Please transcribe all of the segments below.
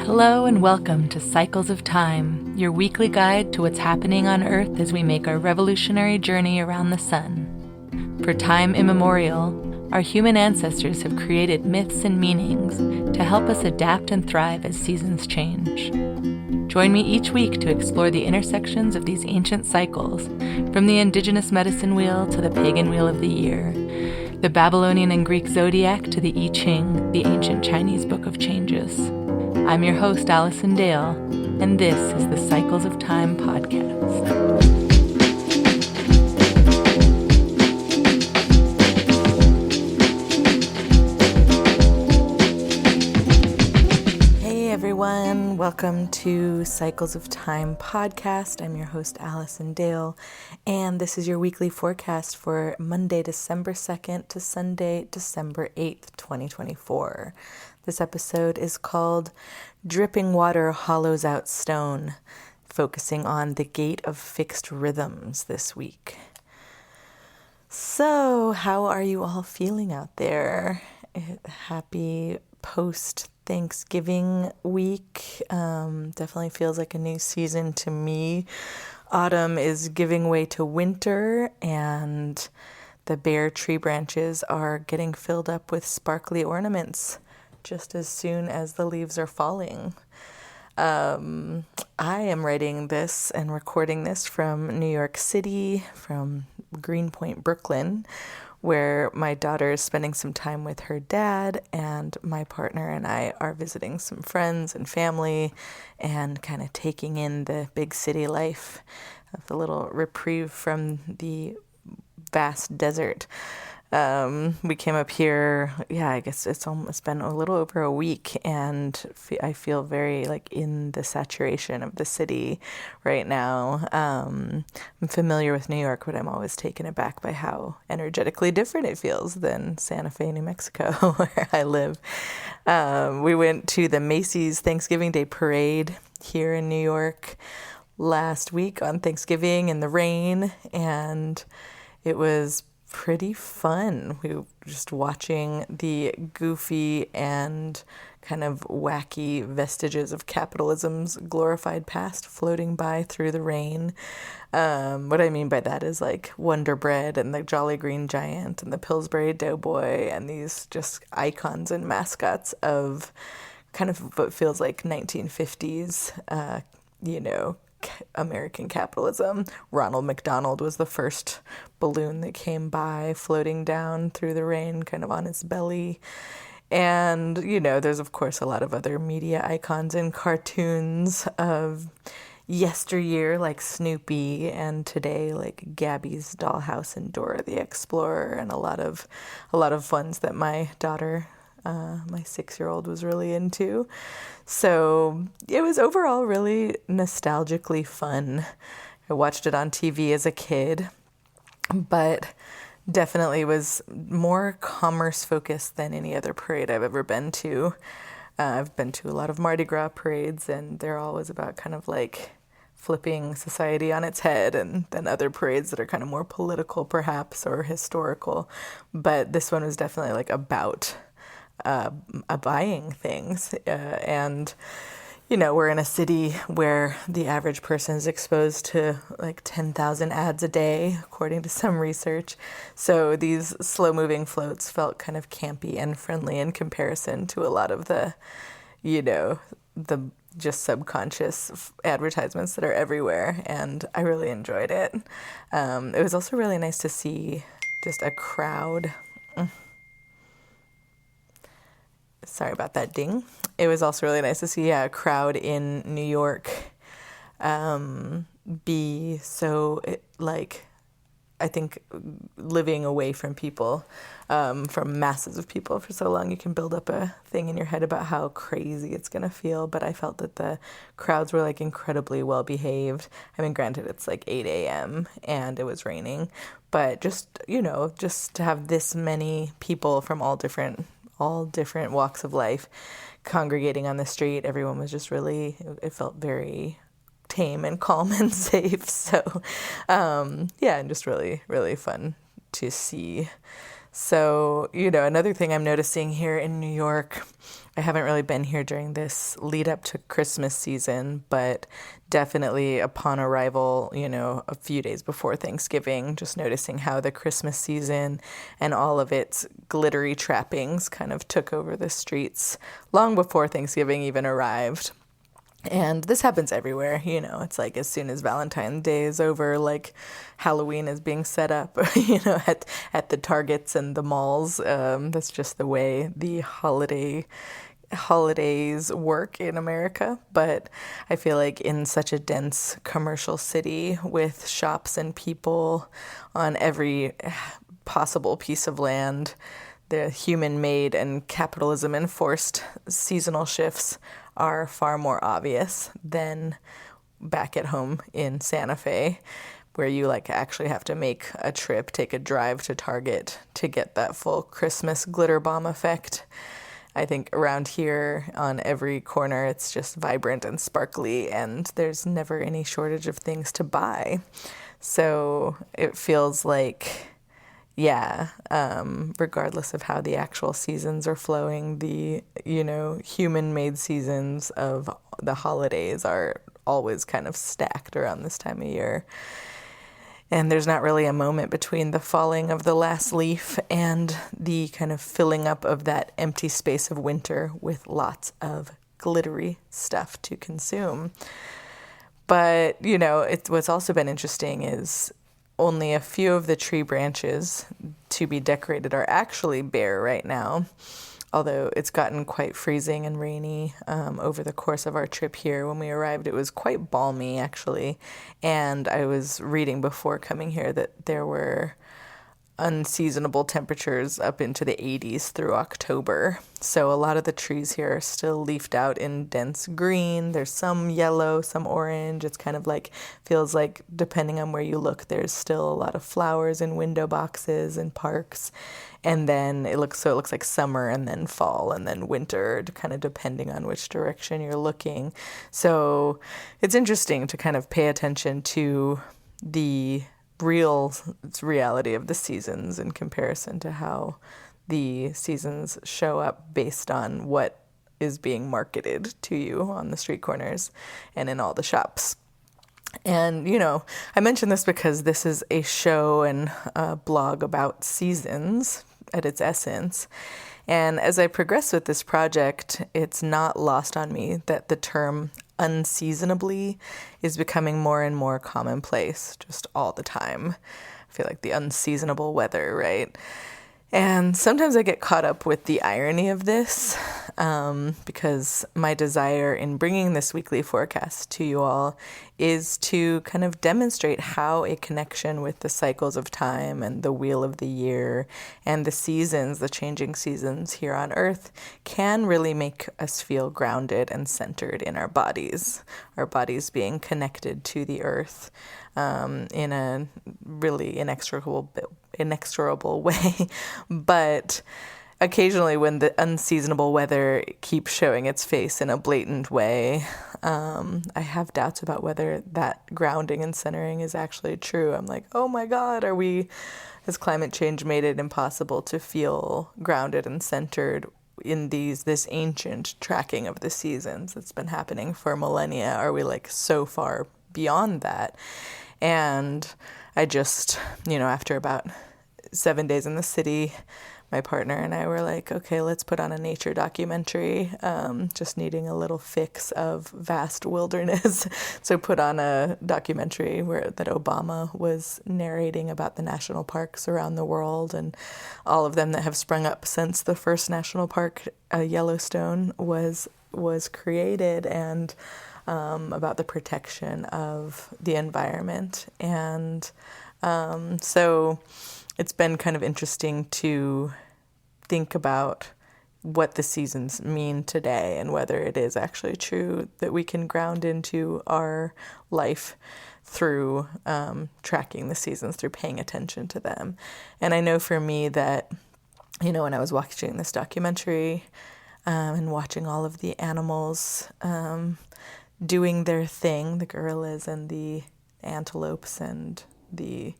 Hello and welcome to Cycles of Time, your weekly guide to what's happening on Earth as we make our revolutionary journey around the sun. For time immemorial, our human ancestors have created myths and meanings to help us adapt and thrive as seasons change. Join me each week to explore the intersections of these ancient cycles, from the indigenous medicine wheel to the pagan wheel of the year, the Babylonian and Greek Zodiac to the I Ching, the ancient Chinese book of changes. I'm your host, Allison Dale, and this is the Cycles of Time podcast. Hey everyone, welcome to Cycles of Time podcast. I'm your host, Allison Dale, and this is your weekly forecast for Monday, December 2nd to Sunday, December 8th, 2024. This episode is called Dripping Water Hollows Out Stone, focusing on the gate of fixed rhythms this week. So, how are you all feeling out there? Happy post-Thanksgiving week. Definitely feels like a new season to me. Autumn is giving way to winter, and the bare tree branches are getting filled up with sparkly ornaments just as soon as the leaves are falling. I am writing this and recording this from New York City, from Greenpoint, Brooklyn, where my daughter is spending some time with her dad, and my partner and I are visiting some friends and family and kind of taking in the big city life, a little reprieve from the vast desert. We came up here, I guess it's been a little over a week, and I feel very in the saturation of the city right now. I'm familiar with New York, but I'm always taken aback by how energetically different it feels than Santa Fe, New Mexico, where I live. We went to the Macy's Thanksgiving Day Parade here in New York last week on Thanksgiving in the rain, and it was pretty fun. We were just watching the goofy and kind of wacky vestiges of capitalism's glorified past floating by through the rain. What I mean by that is Wonder Bread and the Jolly Green Giant and the Pillsbury Doughboy and these just icons and mascots of kind of what feels like 1950s, American capitalism. Ronald McDonald was the first balloon that came by, floating down through the rain, kind of on its belly. And, there's of course a lot of other media icons and cartoons of yesteryear, like Snoopy, and today like Gabby's Dollhouse and Dora the Explorer, and a lot of ones that my daughter, my 6-year-old, was really into. So it was overall really nostalgically fun. I watched it on TV as a kid, but definitely was more commerce focused than any other parade I've ever been to. I've been to a lot of Mardi Gras parades, and they're always about kind of flipping society on its head, and then other parades that are kind of more political perhaps or historical. But this one was definitely about buying things, and we're in a city where the average person is exposed to 10,000 ads a day, according to some research. So these slow-moving floats felt kind of campy and friendly in comparison to a lot of the just subconscious advertisements that are everywhere, and I really enjoyed it. It was also really nice to see just a crowd. Sorry about that ding. It was also really nice to see a crowd in New York be so, I think living away from people, from masses of people for so long, you can build up a thing in your head about how crazy it's going to feel. But I felt that the crowds were incredibly well behaved. I mean, granted, it's 8 a.m. and it was raining, but just to have this many people from all different walks of life congregating on the street, everyone was just really, it felt very tame and calm and safe. So, and just really, really fun to see. So, another thing I'm noticing here in New York, I haven't really been here during this lead up to Christmas season, but definitely upon arrival, a few days before Thanksgiving, just noticing how the Christmas season and all of its glittery trappings kind of took over the streets long before Thanksgiving even arrived. And this happens everywhere, it's like as soon as Valentine's Day is over, like Halloween is being set up, at the Targets and the malls. That's just the way the holidays work in America. But I feel like in such a dense commercial city with shops and people on every possible piece of land, the human-made and capitalism-enforced seasonal shifts are far more obvious than back at home in Santa Fe, where you actually have to make a trip, take a drive to Target to get that full Christmas glitter bomb effect. I think around here on every corner it's just vibrant and sparkly, and there's never any shortage of things to buy. So it feels like, regardless of how the actual seasons are flowing, the, human-made seasons of the holidays are always kind of stacked around this time of year. And there's not really a moment between the falling of the last leaf and the kind of filling up of that empty space of winter with lots of glittery stuff to consume. But, what's also been interesting is only a few of the tree branches to be decorated are actually bare right now, although it's gotten quite freezing and rainy over the course of our trip here. When we arrived, it was quite balmy, actually, and I was reading before coming here that there were unseasonable temperatures up into the 80s through October. So a lot of the trees here are still leafed out in dense green. There's some yellow, some orange. It's kind of feels like depending on where you look, there's still a lot of flowers in window boxes and parks. And then it looks like summer and then fall and then winter, kind of depending on which direction you're looking. So it's interesting to kind of pay attention to the reality of the seasons in comparison to how the seasons show up based on what is being marketed to you on the street corners and in all the shops. And, I mention this because this is a show and a blog about seasons at its essence. And as I progress with this project, it's not lost on me that the term unseasonably is becoming more and more commonplace just all the time. I feel like the unseasonable weather, right? And sometimes I get caught up with the irony of this because my desire in bringing this weekly forecast to you all is to kind of demonstrate how a connection with the cycles of time and the wheel of the year and the seasons, the changing seasons here on Earth, can really make us feel grounded and centered in our bodies being connected to the Earth in a really inexorable way. But occasionally when the unseasonable weather keeps showing its face in a blatant way, I have doubts about whether that grounding and centering is actually true. I'm like, oh my God, has climate change made it impossible to feel grounded and centered in this ancient tracking of the seasons that's been happening for millennia? Are we so far beyond that? And I just, after about 7 days in the city, my partner and I were like, okay, let's put on a nature documentary, just needing a little fix of vast wilderness. So put on a documentary that Obama was narrating about the national parks around the world and all of them that have sprung up since the first national park, Yellowstone, was created, and about the protection of the environment. And so it's been kind of interesting to think about what the seasons mean today and whether it is actually true that we can ground into our life through tracking the seasons, through paying attention to them. And I know for me that, when I was watching this documentary and watching all of the animals doing their thing, the gorillas and the antelopes and the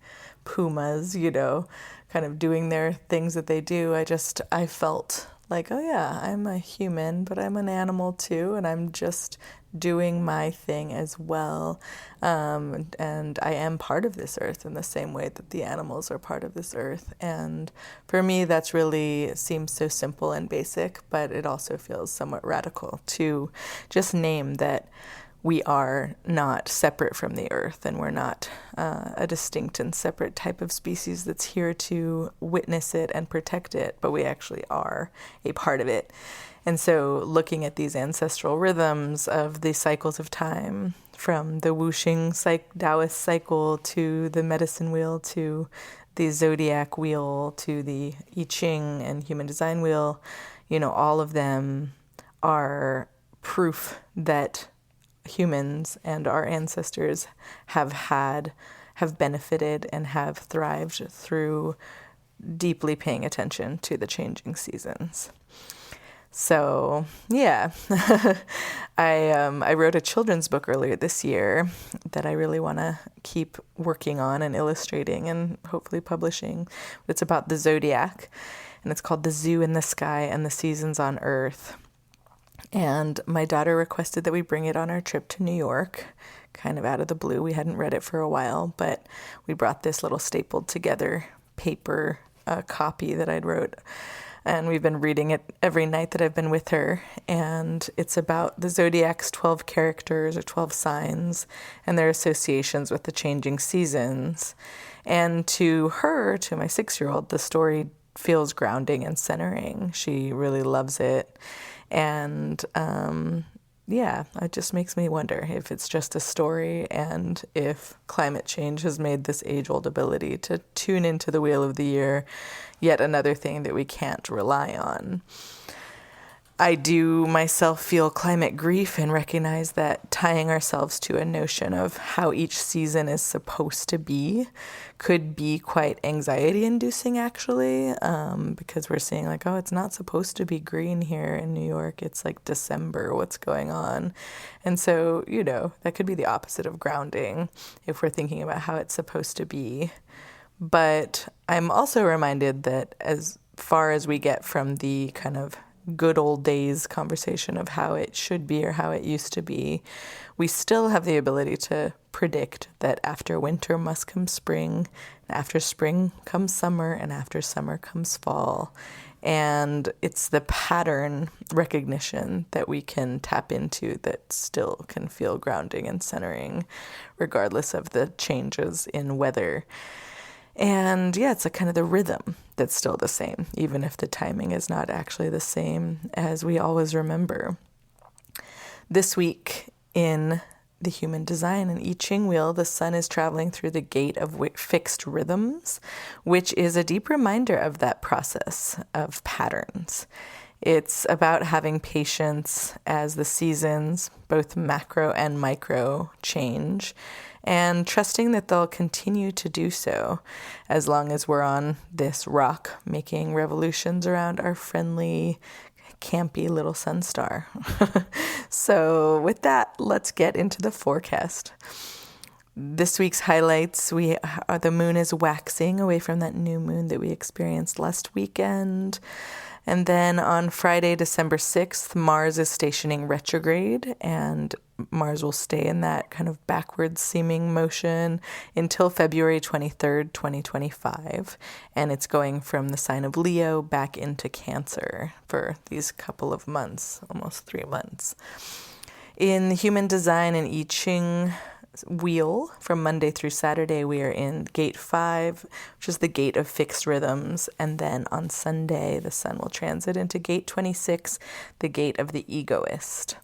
pumas, kind of doing their things that they do. I felt like, oh yeah, I'm a human, but I'm an animal too, and I'm just doing my thing as well. And I am part of this earth in the same way that the animals are part of this earth. And for me, that's really seems so simple and basic, but it also feels somewhat radical to just name that we are not separate from the earth, and we're not a distinct and separate type of species that's here to witness it and protect it, but we actually are a part of it. And so looking at these ancestral rhythms of the cycles of time, from the Wuxing Taoist cycle to the medicine wheel to the Zodiac wheel to the I Ching and human design wheel, all of them are proof that humans and our ancestors have benefited and have thrived through deeply paying attention to the changing seasons. So, yeah, I wrote a children's book earlier this year that I really want to keep working on and illustrating and hopefully publishing. It's about the Zodiac, and it's called The Zoo in the Sky and the Seasons on Earth. And my daughter requested that we bring it on our trip to New York, kind of out of the blue. We hadn't read it for a while, but we brought this little stapled together paper copy that I'd wrote. And we've been reading it every night that I've been with her. And it's about the Zodiac's 12 characters or 12 signs and their associations with the changing seasons. And to her, to my 6-year-old, the story feels grounding and centering. She really loves it. And it just makes me wonder if it's just a story and if climate change has made this age-old ability to tune into the wheel of the year yet another thing that we can't rely on. I do myself feel climate grief and recognize that tying ourselves to a notion of how each season is supposed to be could be quite anxiety-inducing, actually, because we're seeing like, oh, it's not supposed to be green here in New York. It's like December. What's going on? And so, that could be the opposite of grounding if we're thinking about how it's supposed to be. But I'm also reminded that as far as we get from the kind of good old days conversation of how it should be or how it used to be, we still have the ability to predict that after winter must come spring, and after spring comes summer, and after summer comes fall. And it's the pattern recognition that we can tap into that still can feel grounding and centering, regardless of the changes in weather. And it's a kind of the rhythm that's still the same, even if the timing is not actually the same as we always remember. This week in the human design and I Ching wheel, the sun is traveling through the gate of fixed rhythms, which is a deep reminder of that process of patterns. It's about having patience as the seasons, both macro and micro, change, and trusting that they'll continue to do so as long as we're on this rock making revolutions around our friendly, campy little sun star. So with that, let's get into the forecast. This week's highlights, the moon is waxing away from that new moon that we experienced last weekend. And then on Friday, December 6th, Mars is stationing retrograde, and Mars will stay in that kind of backwards seeming motion until February 23rd, 2025. And it's going from the sign of Leo back into Cancer for these couple of months, almost 3 months. In the human design and I Ching wheel, from Monday through Saturday, we are in gate 5, which is the gate of fixed rhythms. And then on Sunday, the sun will transit into gate 26, the gate of the egoist.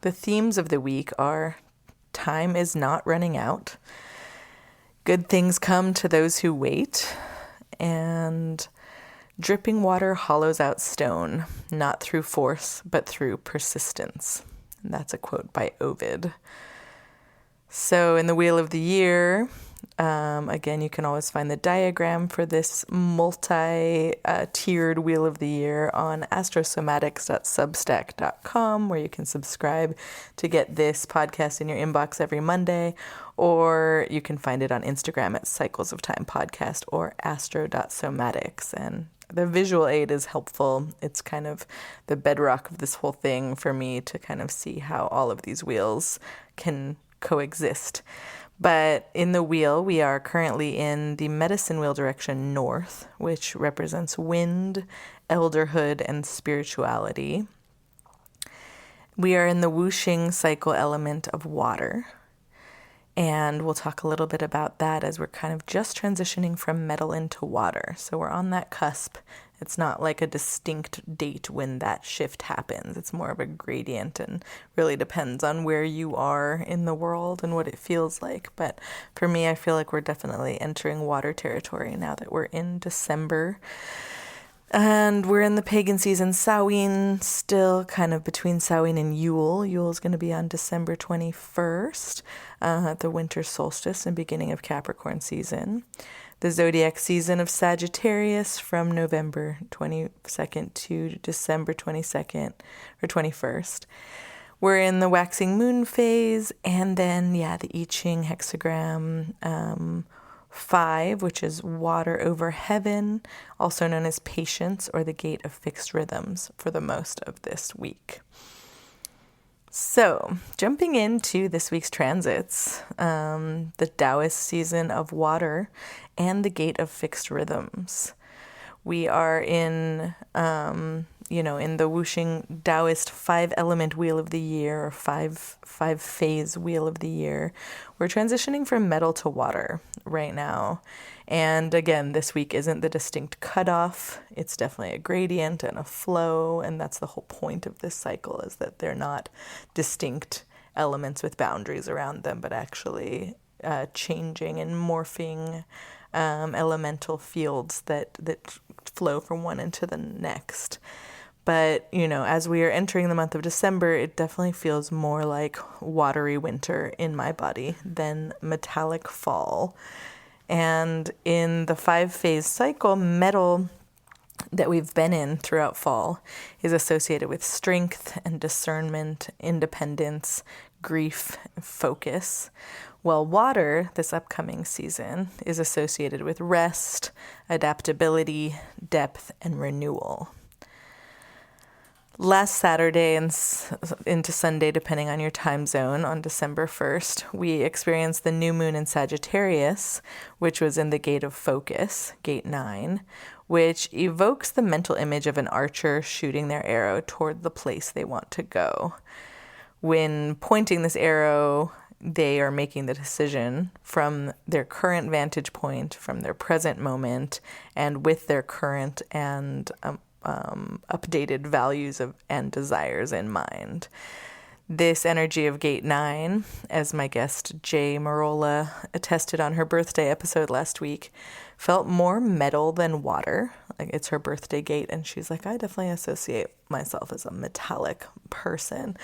The themes of the week are time is not running out, good things come to those who wait, and dripping water hollows out stone, not through force, but through persistence. And that's a quote by Ovid. So in the Wheel of the Year, Again, you can always find the diagram for this multi-tiered Wheel of the Year on astrosomatics.substack.com, where you can subscribe to get this podcast in your inbox every Monday, or you can find it on Instagram at Cycles of Time Podcast or astro.somatics. And the visual aid is helpful. It's kind of the bedrock of this whole thing for me to kind of see how all of these wheels can coexist. But in the wheel, we are currently in the medicine wheel direction north, which represents wind, elderhood, and spirituality. We are in the whooshing cycle element of water. And we'll talk a little bit about that as we're kind of just transitioning from metal into water. So we're on that cusp. It's not like a distinct date when that shift happens. It's more of a gradient and really depends on where you are in the world and what it feels like. But for me, I feel like we're definitely entering water territory now that we're in December. And we're in the pagan season, Samhain, still kind of between Samhain and Yule. Yule is going to be on December 21st, the winter solstice and beginning of Capricorn season. The Zodiac season of Sagittarius from November 22nd to December 22nd or 21st. We're in the waxing moon phase, and then, the I Ching hexagram 5, which is water over heaven, also known as patience or the gate of fixed rhythms for the most of this week. So, jumping into this week's transits, the Taoist season of water and the gate of fixed rhythms. We are in, in the whooshing Taoist 5-element Wheel of the Year or five-phase Wheel of the Year. We're transitioning from metal to water right now. And again, this week isn't the distinct cutoff. It's definitely a gradient and a flow. And that's the whole point of this cycle, is that they're not distinct elements with boundaries around them, but actually changing and morphing elemental fields that flow from one into the next. But, as we are entering the month of December, it definitely feels more like watery winter in my body than metallic fall. And in the 5-phase cycle, metal that we've been in throughout fall is associated with strength and discernment, independence, grief, focus. While water, this upcoming season, is associated with rest, adaptability, depth, and renewal. Last Saturday and into Sunday, depending on your time zone, on December 1st, we experienced the new moon in Sagittarius, which was in the gate of focus, gate 9, which evokes the mental image of an archer shooting their arrow toward the place they want to go. When pointing this arrow, they are making the decision from their current vantage point, from their present moment, and with their current and updated values and desires in mind. This energy of Gate 9, as my guest Jay Marola attested on her birthday episode last week, felt more metal than water. Like, it's her birthday gate, and she's like, I definitely associate myself as a metallic person.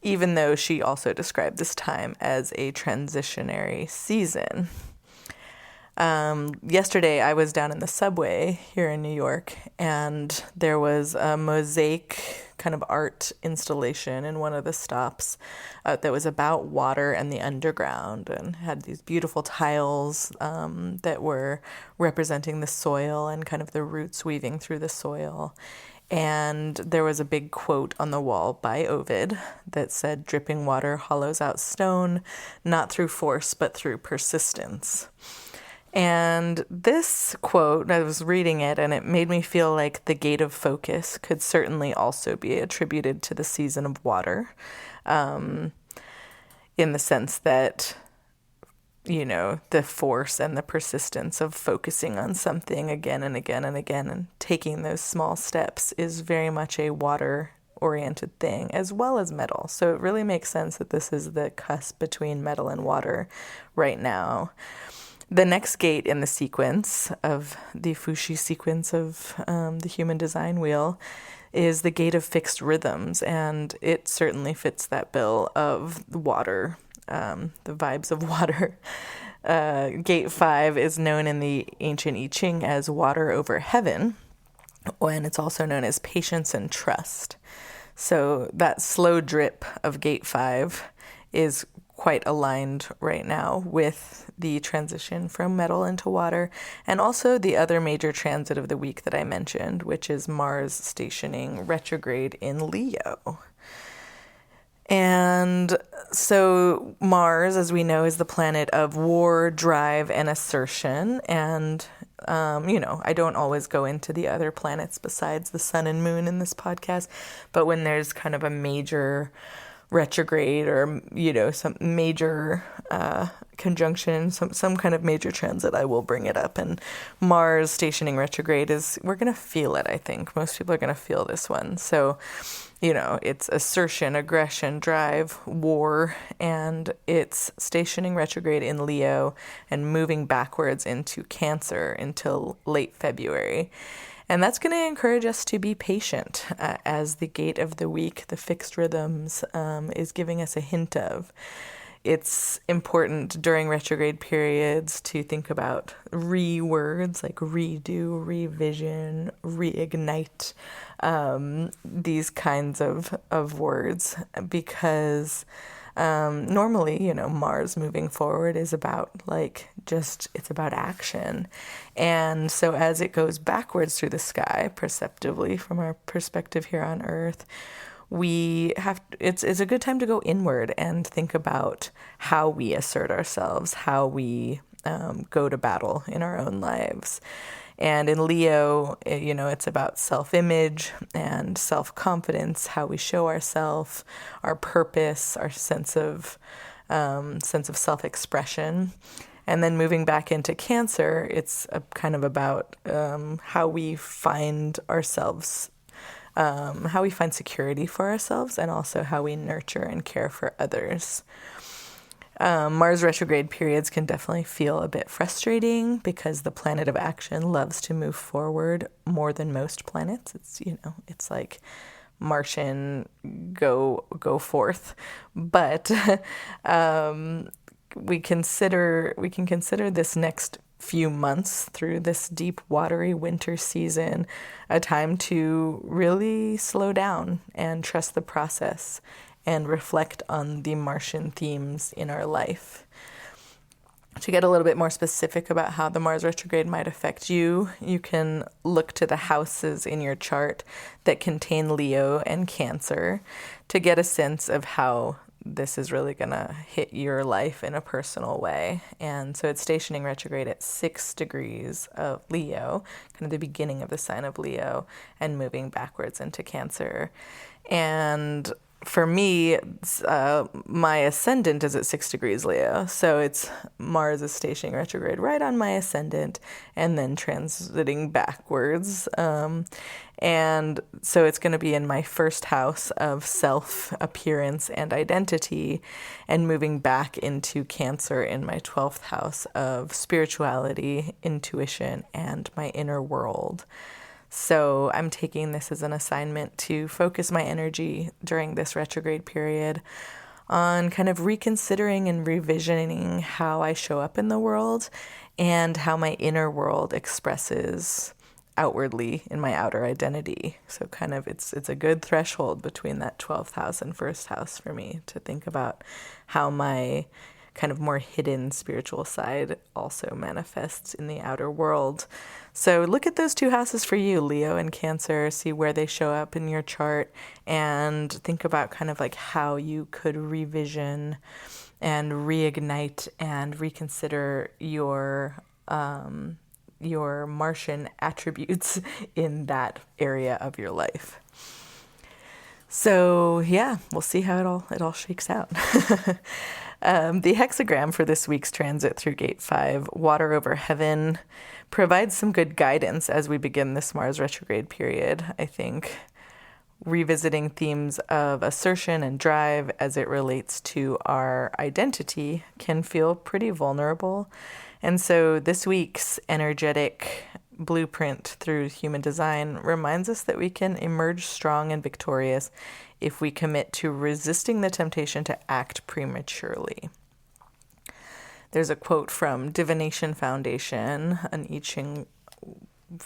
Even though she also described this time as a transitionary season. Yesterday, I was down in the subway here in New York, and there was a mosaic kind of art installation in one of the stops that was about water and the underground, and had these beautiful tiles that were representing the soil and kind of the roots weaving through the soil. And there was a big quote on the wall by Ovid that said, "Dripping water hollows out stone, not through force, but through persistence." And this quote, I was reading it, and it made me feel like the gate of focus could certainly also be attributed to the season of water, in the sense that, the force and the persistence of focusing on something again and again and again and taking those small steps is very much a water-oriented thing, as well as metal. So it really makes sense that this is the cusp between metal and water right now. The next gate in the sequence of the Fushi sequence of the human design wheel is the gate of fixed rhythms, and it certainly fits that bill of water, the vibes of water. Gate 5 is known in the ancient I Ching as water over heaven, and it's also known as patience and trust. So that slow drip of Gate 5 is quite aligned right now with the transition from metal into water, and also the other major transit of the week that I mentioned, which is Mars stationing retrograde in Leo. And so Mars, as we know, is the planet of war, drive, and assertion. And, I don't always go into the other planets besides the sun and moon in this podcast, but when there's kind of a major retrograde or, some major conjunction, some kind of major transit, I will bring it up. And Mars stationing retrograde we're going to feel it, I think. Most people are going to feel this one. So, it's assertion, aggression, drive, war, and it's stationing retrograde in Leo and moving backwards into Cancer until late February. And that's going to encourage us to be patient, as the gate of the week, the fixed rhythms, is giving us a hint of. It's important during retrograde periods to think about words like redo, revision, reignite, these kinds of words, because normally, Mars moving forward is about it's about action. And so as it goes backwards through the sky, perceptively from our perspective here on Earth, it's a good time to go inward and think about how we assert ourselves, how we go to battle in our own lives. And in Leo, it's about self-image and self-confidence, how we show ourselves, our purpose, our sense of self-expression. And then moving back into Cancer, it's kind of about how we find ourselves, how we find security for ourselves, and also how we nurture and care for others. Mars retrograde periods can definitely feel a bit frustrating because the planet of action loves to move forward more than most planets. It's like Martian, go forth. But we can consider this next few months through this deep, watery winter season a time to really slow down and trust the process and reflect on the Martian themes in our life. To get a little bit more specific about how the Mars retrograde might affect you, you can look to the houses in your chart that contain Leo and Cancer to get a sense of how this is really going to hit your life in a personal way. And so it's stationing retrograde at 6 degrees of Leo, kind of the beginning of the sign of Leo, and moving backwards into Cancer. And for me, my ascendant is at 6 degrees Leo. So it's Mars is stationing retrograde right on my ascendant and then transiting backwards. And so it's going to be in my first house of self, appearance, and identity, and moving back into Cancer in my 12th house of spirituality, intuition, and my inner world. So I'm taking this as an assignment to focus my energy during this retrograde period on kind of reconsidering and revisioning how I show up in the world and how my inner world expresses outwardly in my outer identity. So kind of it's a good threshold between that 12th house and first house for me to think about how my kind of more hidden spiritual side also manifests in the outer world. So look at those two houses for you, Leo and Cancer, see where they show up in your chart, and think about kind of like how you could revision and reignite and reconsider your Martian attributes in that area of your life. So yeah, we'll see how it all shakes out. The hexagram for this week's transit through Gate 5, water over heaven, provides some good guidance as we begin this Mars retrograde period, I think. Revisiting themes of assertion and drive as it relates to our identity can feel pretty vulnerable. And so this week's energetic blueprint through human design reminds us that we can emerge strong and victorious if we commit to resisting the temptation to act prematurely. There's a quote from Divination Foundation, an I Ching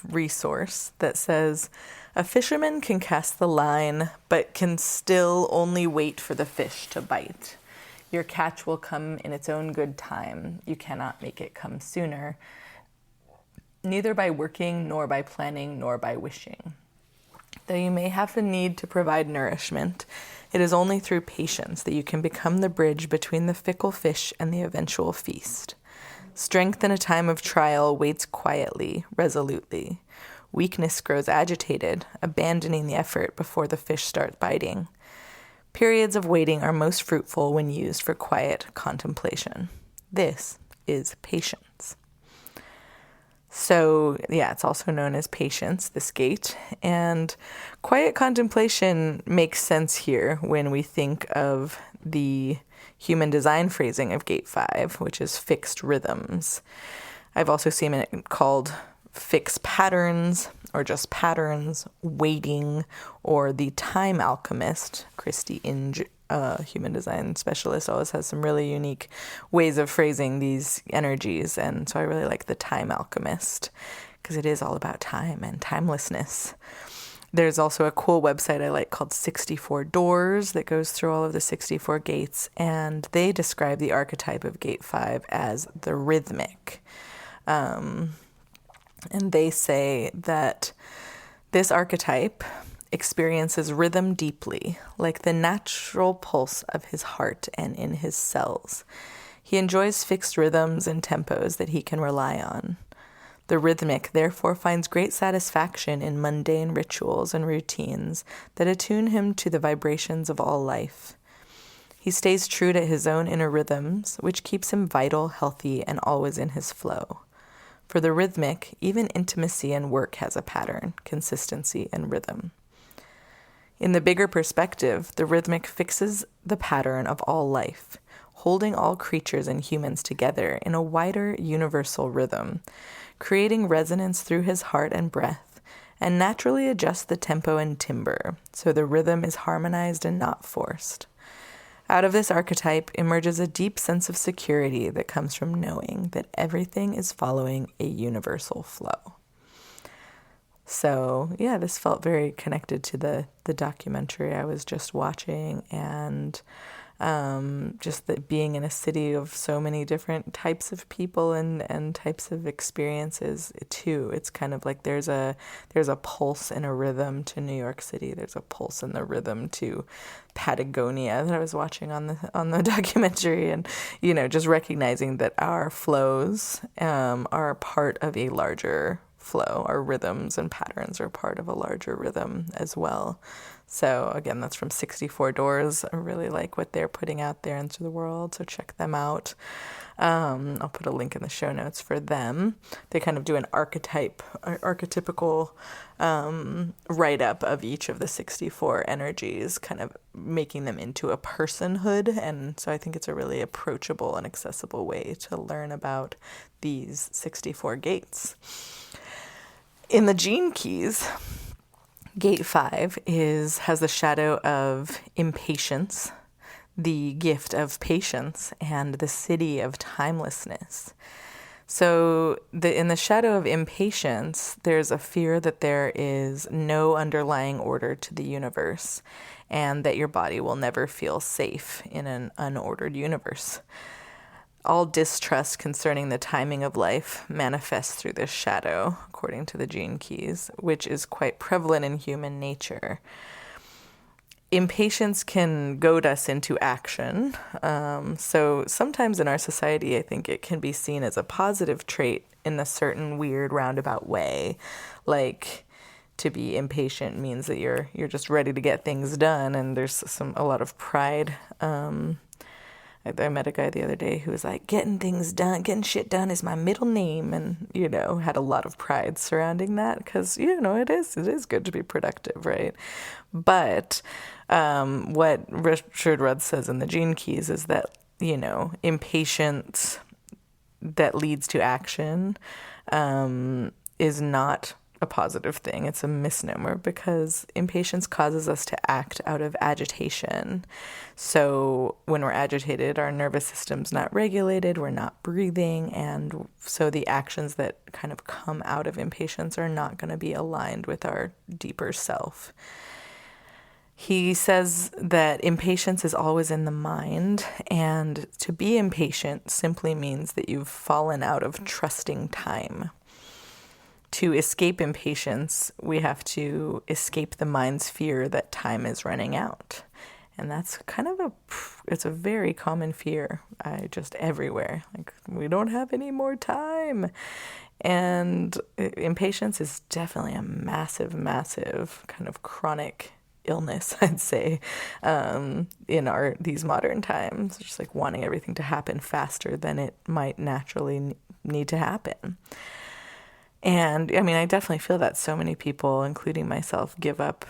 resource, that says, "A fisherman can cast the line, but can still only wait for the fish to bite. Your catch will come in its own good time. You cannot make it come sooner, neither by working, nor by planning, nor by wishing. Though you may have the need to provide nourishment, it is only through patience that you can become the bridge between the fickle fish and the eventual feast. Strength in a time of trial waits quietly, resolutely. Weakness grows agitated, abandoning the effort before the fish starts biting. Periods of waiting are most fruitful when used for quiet contemplation. This is patience." So, yeah, it's also known as patience, this gate. And quiet contemplation makes sense here when we think of the human design phrasing of gate 5, which is fixed rhythms. I've also seen it called fixed patterns, or just patterns, waiting, or the time alchemist. Christy Inge, human design specialist, always has some really unique ways of phrasing these energies. And so I really like the time alchemist because it is all about time and timelessness. There's also a cool website I like called 64 Doors that goes through all of the 64 gates, and they describe the archetype of gate 5 as the rhythmic. And they say that this archetype experiences rhythm deeply, like the natural pulse of his heart and in his cells. He enjoys fixed rhythms and tempos that he can rely on. The rhythmic therefore finds great satisfaction in mundane rituals and routines that attune him to the vibrations of all life. He stays true to his own inner rhythms, which keeps him vital, healthy, and always in his flow. For the rhythmic, even intimacy and work has a pattern, consistency, and rhythm. In the bigger perspective, the rhythmic fixes the pattern of all life, holding all creatures and humans together in a wider universal rhythm, creating resonance through his heart and breath, and naturally adjusts the tempo and timbre, so the rhythm is harmonized and not forced. Out of this archetype emerges a deep sense of security that comes from knowing that everything is following a universal flow. So, yeah, this felt very connected to the documentary I was just watching, and just that being in a city of so many different types of people and types of experiences too. It's kind of like there's a pulse and a rhythm to New York City. There's a pulse and the rhythm to Patagonia that I was watching on the documentary, and just recognizing that our flows are part of a larger flow. Our rhythms and patterns are part of a larger rhythm as well. So again, that's from 64 Doors. I really like what they're putting out there into the world, so check them out. I'll put a link in the show notes for them. They kind of do an archetypical write-up of each of the 64 energies, kind of making them into a personhood. And so I think it's a really approachable and accessible way to learn about these 64 gates. In the Gene Keys, Gate 5 has the shadow of impatience, the gift of patience, and the city of timelessness. So in the shadow of impatience, there's a fear that there is no underlying order to the universe, and that your body will never feel safe in an unordered universe. All distrust concerning the timing of life manifests through this shadow, according to the Gene Keys, which is quite prevalent in human nature. Impatience can goad us into action. So sometimes in our society, I think it can be seen as a positive trait in a certain weird roundabout way. Like, to be impatient means that you're just ready to get things done, and there's a lot of pride. I met a guy the other day who was like, getting shit done is my middle name, and, had a lot of pride surrounding that, because, it is good to be productive, right? But what Richard Rudd says in the Gene Keys is that, impatience that leads to action is not a positive thing. It's a misnomer because impatience causes us to act out of agitation. So when we're agitated, our nervous system's not regulated, we're not breathing, and so the actions that kind of come out of impatience are not going to be aligned with our deeper self. He says that impatience is always in the mind, and to be impatient simply means that you've fallen out of trusting time. To escape impatience, we have to escape the mind's fear that time is running out. And that's kind of it's a very common fear, just everywhere. Like, we don't have any more time. And impatience is definitely a massive, massive kind of chronic illness, I'd say, in these modern times. Just like wanting everything to happen faster than it might naturally need to happen. And I mean, I definitely feel that so many people, including myself, give up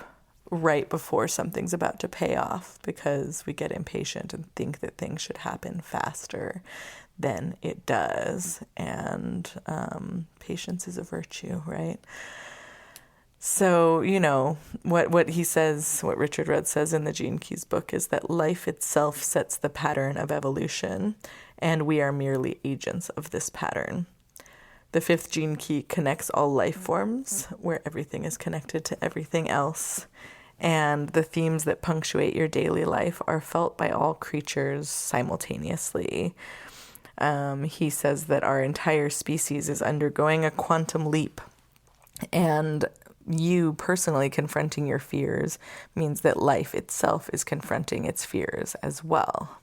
right before something's about to pay off because we get impatient and think that things should happen faster than it does. And patience is a virtue, right? So, what he says, what Richard Rudd says in the Gene Keys book is that life itself sets the pattern of evolution, and we are merely agents of this pattern. The fifth gene key connects all life forms, where everything is connected to everything else. And the themes that punctuate your daily life are felt by all creatures simultaneously. He says that our entire species is undergoing a quantum leap. And you personally confronting your fears means that life itself is confronting its fears as well.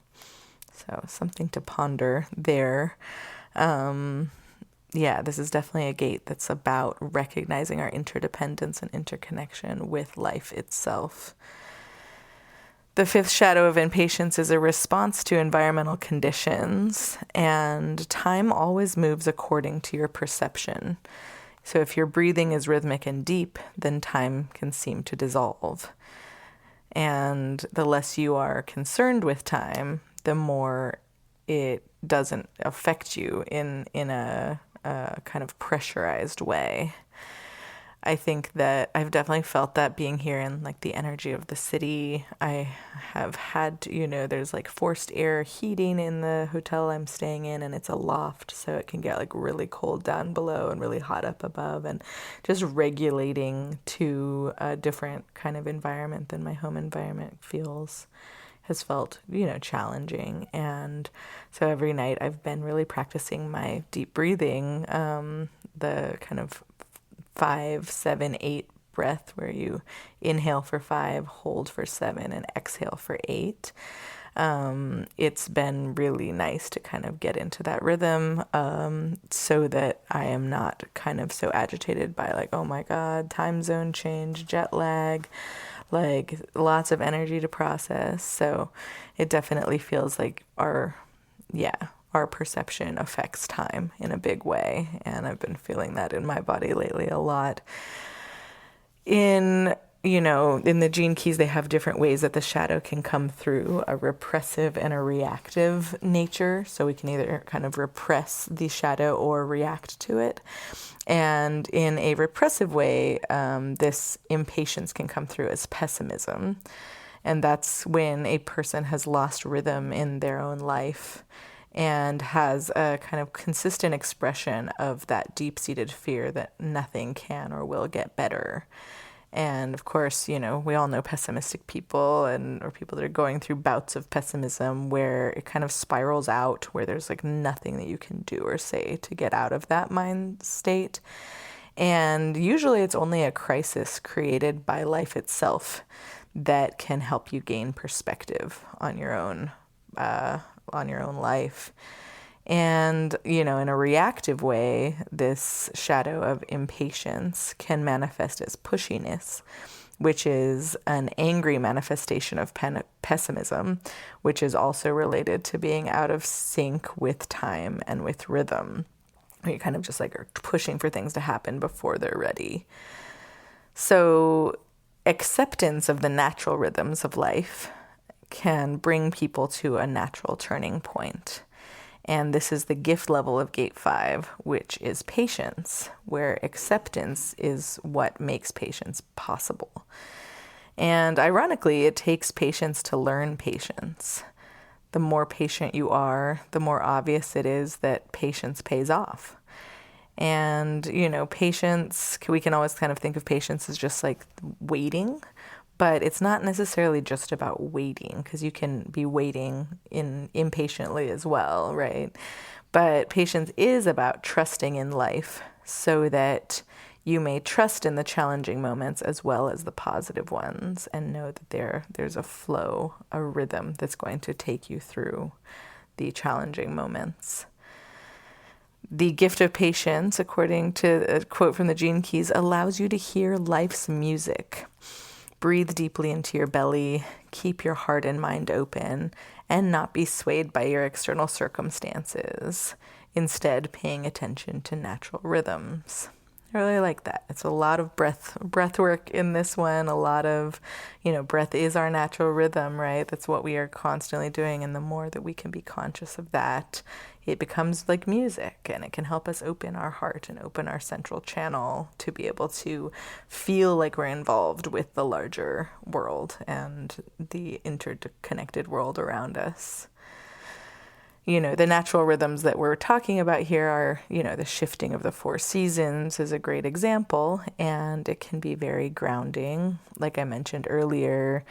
So something to ponder there. This is definitely a gate that's about recognizing our interdependence and interconnection with life itself. The fifth shadow of impatience is a response to environmental conditions, and time always moves according to your perception. So if your breathing is rhythmic and deep, then time can seem to dissolve. And the less you are concerned with time, the more it doesn't affect you in a kind of pressurized way. I think that I've definitely felt that being here in like the energy of the city. I have had to, there's like forced air heating in the hotel I'm staying in, and it's a loft, so it can get like really cold down below and really hot up above, and just regulating to a different kind of environment than my home environment has felt, challenging. And so every night I've been really practicing my deep breathing, the kind of 5, 7, 8 breath, where you inhale for 5, hold for 7, and exhale for 8. It's been really nice to kind of get into that rhythm, so that I am not kind of so agitated by like, oh my God, time zone change, jet lag, like lots of energy to process. So it definitely feels like our perception affects time in a big way. And I've been feeling that in my body lately a lot. In the Gene Keys, they have different ways that the shadow can come through, a repressive and a reactive nature. So we can either kind of repress the shadow or react to it. And in a repressive way, this impatience can come through as pessimism. And that's when a person has lost rhythm in their own life and has a kind of consistent expression of that deep-seated fear that nothing can or will get better. And of course, we all know pessimistic people or people that are going through bouts of pessimism where it kind of spirals out, where there's like nothing that you can do or say to get out of that mind state. And usually it's only a crisis created by life itself that can help you gain perspective on your own life. And, in a reactive way, this shadow of impatience can manifest as pushiness, which is an angry manifestation of pessimism, which is also related to being out of sync with time and with rhythm. You kind of just like are pushing for things to happen before they're ready. So acceptance of the natural rhythms of life can bring people to a natural turning point. And this is the gift level of gate 5, which is patience, where acceptance is what makes patience possible. And ironically, it takes patience to learn patience. The more patient you are, the more obvious it is that patience pays off. And, patience, we can always kind of think of patience as just like waiting, but it's not necessarily just about waiting, because you can be waiting impatiently as well, right? But patience is about trusting in life so that you may trust in the challenging moments as well as the positive ones, and know that there's a flow, a rhythm that's going to take you through the challenging moments. The gift of patience, according to a quote from the Gene Keys, allows you to hear life's music. Breathe deeply into your belly, keep your heart and mind open, and not be swayed by your external circumstances. Instead, paying attention to natural rhythms. I really like that. It's a lot of breath work in this one. A lot of, breath is our natural rhythm, right? That's what we are constantly doing. And the more that we can be conscious of that, it becomes like music, and it can help us open our heart and open our central channel to be able to feel like we're involved with the larger world and the interconnected world around us. The natural rhythms that we're talking about here are, the shifting of the 4 seasons is a great example, and it can be very grounding. Like I mentioned earlier,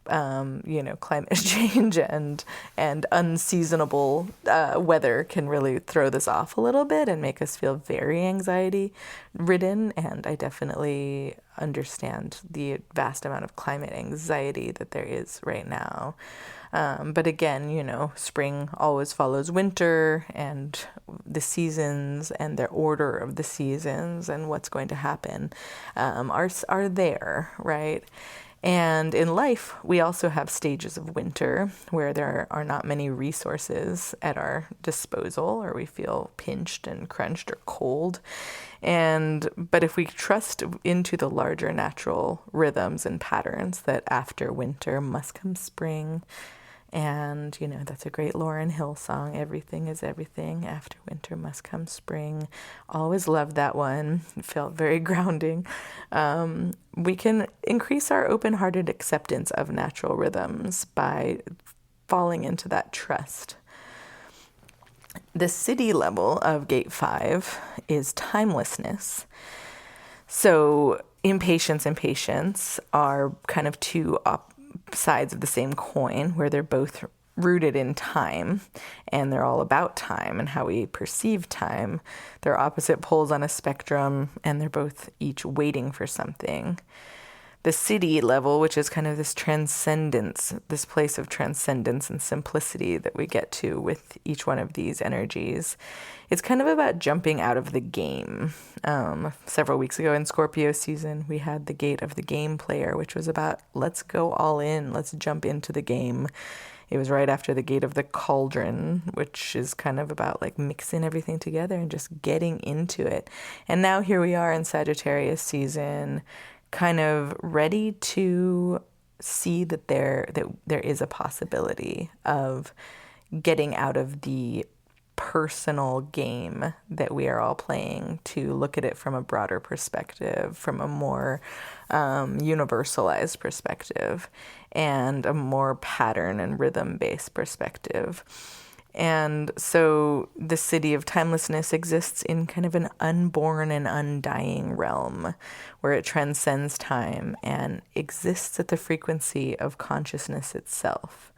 climate change and unseasonable weather can really throw this off a little bit and make us feel very anxiety ridden. And I definitely understand the vast amount of climate anxiety that there is right now. But again, spring always follows winter, and the seasons and the order of the seasons and what's going to happen are there, right? And in life, we also have stages of winter where there are not many resources at our disposal, or we feel pinched and crunched or cold. But if we trust into the larger natural rhythms and patterns that after winter must come spring, and, that's a great Lauryn Hill song, Everything is Everything, After Winter Must Come Spring. Always loved that one. It felt very grounding. We can increase our open-hearted acceptance of natural rhythms by falling into that trust. The city level of gate 5 is timelessness. So impatience and patience are kind of two sides of the same coin, where they're both rooted in time, and they're all about time and how we perceive time. They're opposite poles on a spectrum, and they're both each waiting for something. The city level, which is kind of this transcendence, this place of transcendence and simplicity that we get to with each one of these energies, it's kind of about jumping out of the game. Several weeks ago in Scorpio season, we had the gate of the game player, which was about let's go all in, let's jump into the game. It was right after the gate of the cauldron, which is kind of about like mixing everything together and just getting into it. And now here we are in Sagittarius season, kind of ready to see that there is a possibility of getting out of the personal game that we are all playing, to look at it from a broader perspective, from a more universalized perspective, and a more pattern and rhythm-based perspective. And so the city of timelessness exists in kind of an unborn and undying realm where it transcends time and exists at the frequency of consciousness itself.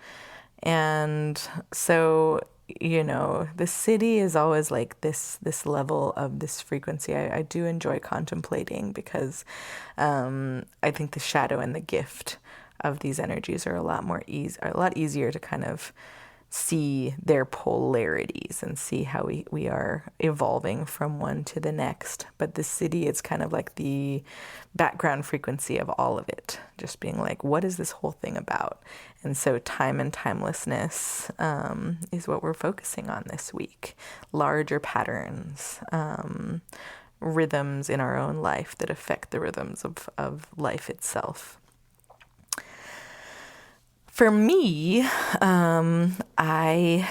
And so, the city is always like this level of this frequency. I do enjoy contemplating, because I think the shadow and the gift of these energies are a lot easier to kind of see their polarities and see how we are evolving from one to the next. But the city is kind of like the background frequency of all of it, just being like, what is this whole thing about? And so time and timelessness is what we're focusing on this week. Larger patterns, rhythms in our own life that affect the rhythms of life itself. For me, I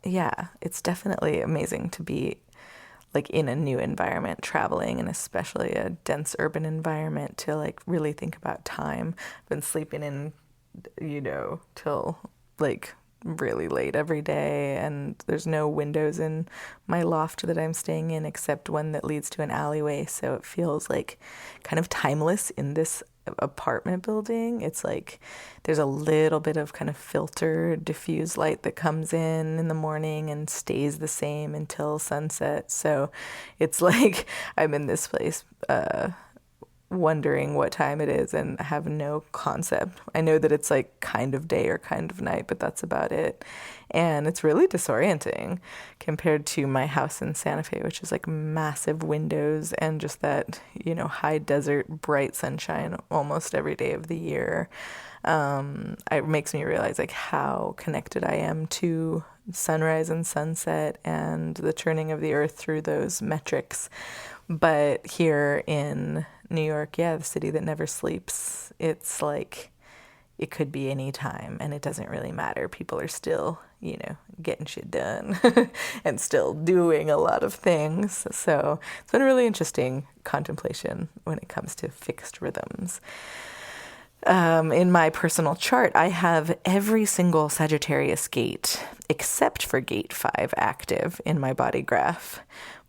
yeah, it's definitely amazing to be like in a new environment, traveling, and especially a dense urban environment, to like really think about time. I've been sleeping in, till like really late every day, and there's no windows in my loft that I'm staying in except one that leads to an alleyway, so it feels like kind of timeless in this apartment building. It's like there's a little bit of kind of filter diffuse light that comes in the morning and stays the same until sunset. So it's like I'm in this place wondering what time it is and have no concept. I know that it's like kind of day or kind of night, but that's about it. And it's really disorienting compared to my house in Santa Fe, which is like massive windows and just that, high desert, bright sunshine almost every day of the year. It makes me realize like how connected I am to sunrise and sunset and the turning of the earth through those metrics. But here in New York, the city that never sleeps, it's like it could be any time and it doesn't really matter. People are still, getting shit done and still doing a lot of things. So it's been a really interesting contemplation when it comes to fixed rhythms. In my personal chart, I have every single Sagittarius gate except for gate 5 active in my body graph.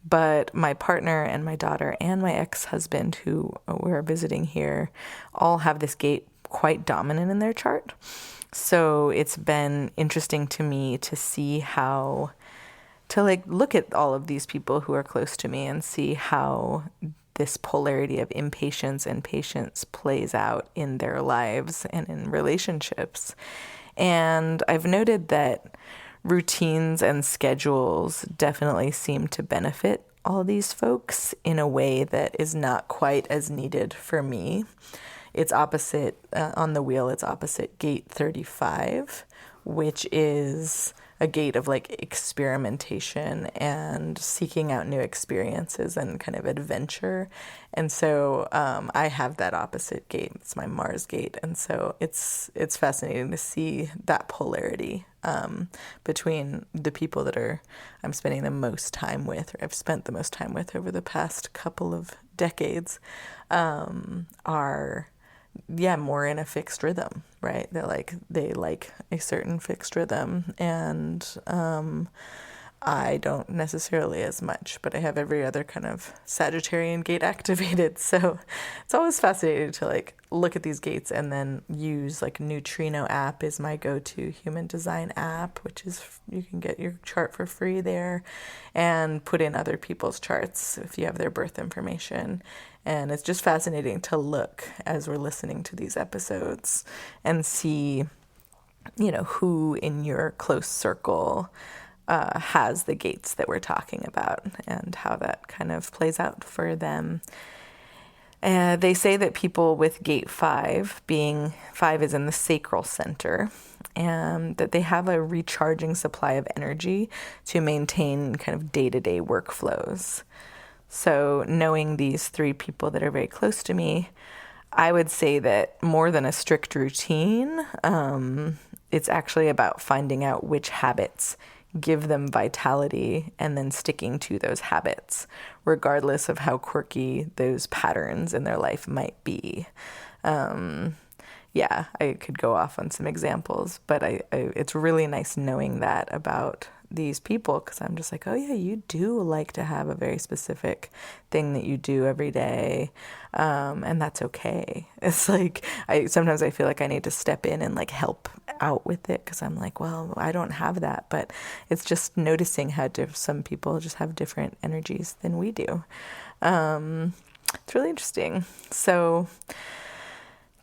But my partner and my daughter and my ex-husband, who we're visiting here, all have this gate quite dominant in their chart. So it's been interesting to me to see how, to like look at all of these people who are close to me and see how this polarity of impatience and patience plays out in their lives and in relationships. And I've noted that routines and schedules definitely seem to benefit all these folks in a way that is not quite as needed for me. It's opposite, on the wheel, it's opposite gate 35, which is a gate of like experimentation and seeking out new experiences and kind of adventure. And so I have that opposite gate. It's my Mars gate. And so it's fascinating to see that polarity between the people that I'm spending the most time with, or I've spent the most time with over the past couple of decades, are more in a fixed rhythm, right? They like a certain fixed rhythm, and I don't necessarily as much, but I have every other kind of Sagittarian gate activated. So it's always fascinating to like look at these gates and then use like Neutrino app is my go-to human design app, which is, you can get your chart for free there and put in other people's charts if you have their birth information. And it's just fascinating to look as we're listening to these episodes and see, who in your close circle has the gates that we're talking about and how that kind of plays out for them. They say that people with gate 5, being 5 is in the sacral center, and that they have a recharging supply of energy to maintain kind of day-to-day workflows. So knowing these 3 people that are very close to me, I would say that more than a strict routine, it's actually about finding out which habits give them vitality and then sticking to those habits, regardless of how quirky those patterns in their life might be. I could go off on some examples, but it's really nice knowing that about these people, because I'm just like, oh yeah, you do like to have a very specific thing that you do every day, and that's okay. It's like sometimes I feel like I need to step in and like help out with it, because I'm like, well, I don't have that. But it's just noticing how some people just have different energies than we do. It's really interesting. So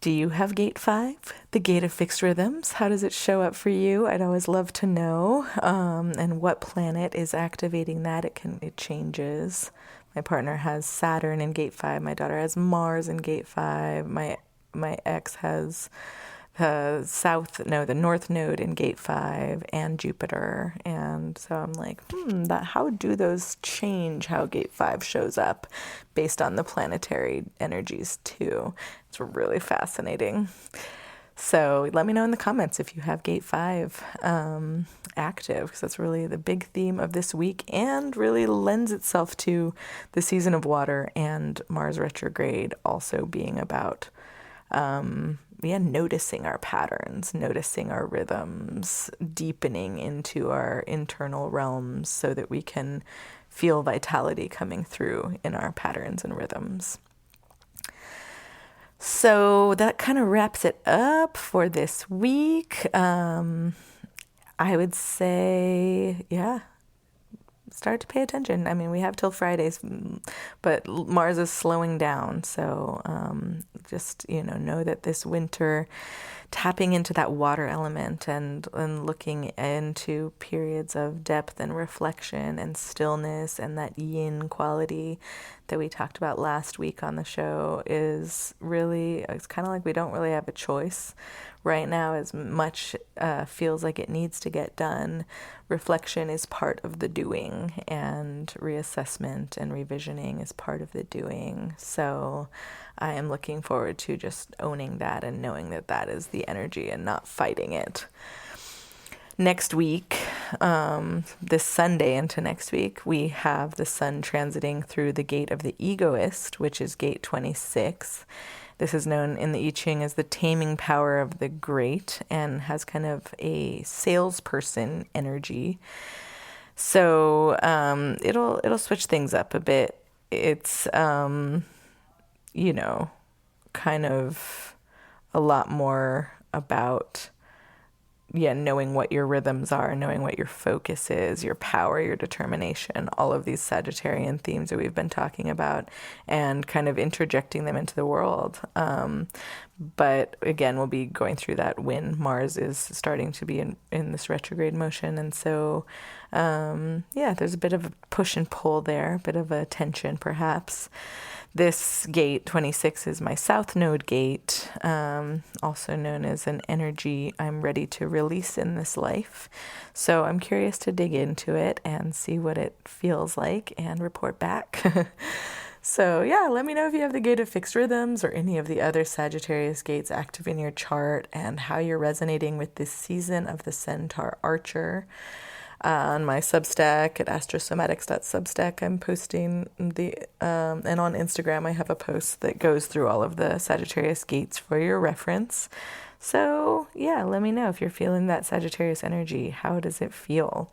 do you have gate 5, the gate of fixed rhythms? How does it show up for you? I'd always love to know. And what planet is activating that? It changes. My partner has Saturn in gate 5. My daughter has Mars in gate 5. My ex has the north node in gate 5 and Jupiter. And so I'm like, how do those change how gate 5 shows up based on the planetary energies too? It's really fascinating. So let me know in the comments if you have gate 5 active, because that's really the big theme of this week and really lends itself to the season of water and Mars retrograde also being about noticing our patterns, noticing our rhythms, deepening into our internal realms so that we can feel vitality coming through in our patterns and rhythms. So that kind of wraps it up for this week. I would say, start to pay attention. I mean, we have till Fridays, but Mars is slowing down. So just, know that this winter, tapping into that water element and looking into periods of depth and reflection and stillness and that yin quality that we talked about last week on the show is really, it's kind of like we don't really have a choice right now. As much feels like it needs to get done, reflection is part of the doing, and reassessment and revisioning is part of the doing. So I am looking forward to just owning that and knowing that that is the energy and not fighting it. Next week, this Sunday into next week, we have the sun transiting through the gate of the egoist, which is gate 26. This is known in the I Ching as the taming power of the great and has kind of a salesperson energy. So it'll switch things up a bit. It's kind of a lot more about knowing what your rhythms are, knowing what your focus is, your power, your determination, all of these Sagittarian themes that we've been talking about, and kind of interjecting them into the world. But again, we'll be going through that when Mars is starting to be in this retrograde motion. And so, there's a bit of a push and pull there, a bit of a tension perhaps. This gate 26 is my South Node gate, also known as an energy I'm ready to release in this life. So I'm curious to dig into it and see what it feels like and report back. So let me know if you have the gate of fixed rhythms or any of the other Sagittarius gates active in your chart and how you're resonating with this season of the Centaur Archer. On my Substack at astrosomatics.substack, I'm posting and on Instagram I have a post that goes through all of the Sagittarius gates for your reference. So let me know if you're feeling that Sagittarius energy. How does it feel?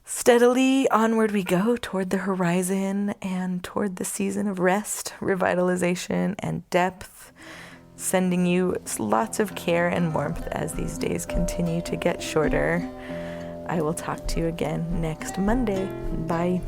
Steadily onward we go toward the horizon and toward the season of rest, revitalization, and depth, sending you lots of care and warmth as these days continue to get shorter. I will talk to you again next Monday. Bye.